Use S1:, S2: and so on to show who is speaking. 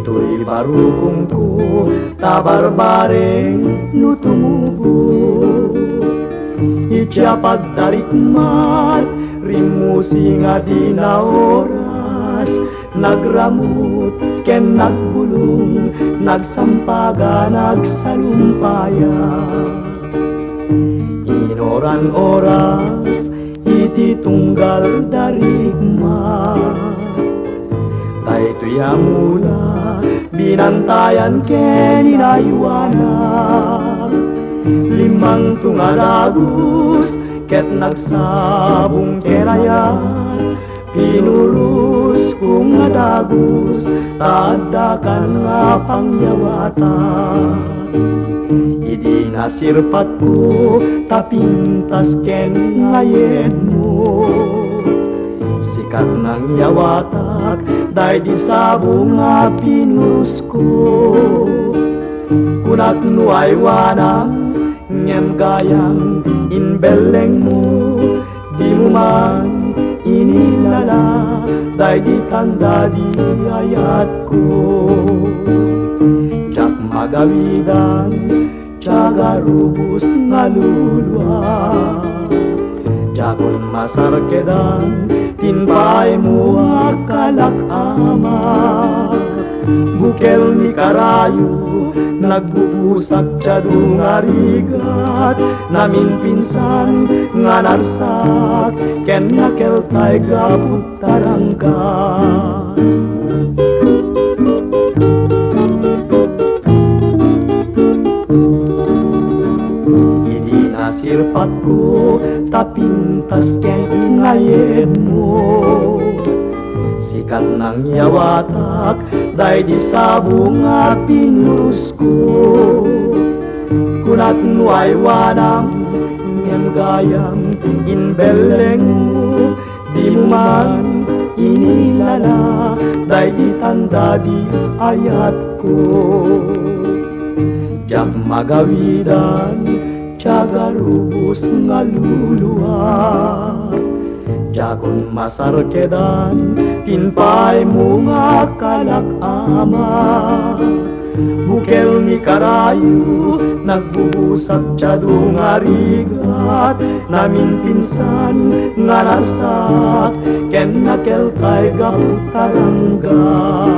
S1: ito'y barukong ko, tabarbareng nutumubo. Itya pagdarikmat, rimusi nga di na oras, nagramut ken nagbulong, nagsampaga, nagsalumpaya. Inoran oras, iti tunggal darigma. Daytoy amula, binantayan ken inaywanan. Limang tungalagos, ket nagsabong kenayan. Pinurus kong adagos, tadakan nga pangyawata. Idi nasirpat ko, tapintas ken ngayed mo. Sikat ng yawatak, day di sabong nga pinurus ko. Kunak nuay wanang, ngem gayang inbeleng mo. Di mo man inilala, day di tanda di ayat ko. Jak magawidan, jaga rubus ngalulwa. Jakon masarkedan, tinpay mo akalak ama. Bukel ni karayo, nagbubusak tiyadong arigat. Namin pinsan nga narsak, ken nakeltay gaput tarangkas. Idi nasirpat ko, tapintas ken ingayed mo. Sikat ng yawatak, day di sabong nga pinurus ko. Kunat nuay wanang, ngem gayang inbeleng mo. Di mo man inilala, day di tanda di ayat ko. Jak magawidan, tiyaga rubus ngaluluwa. Jakon masarkedan, tinpay mo nga kalak ama. Bukel ni karayo, nagbubusak tiyadong arigat. Namin pinsan nga narsak, ken nakeltay gaput taranggas.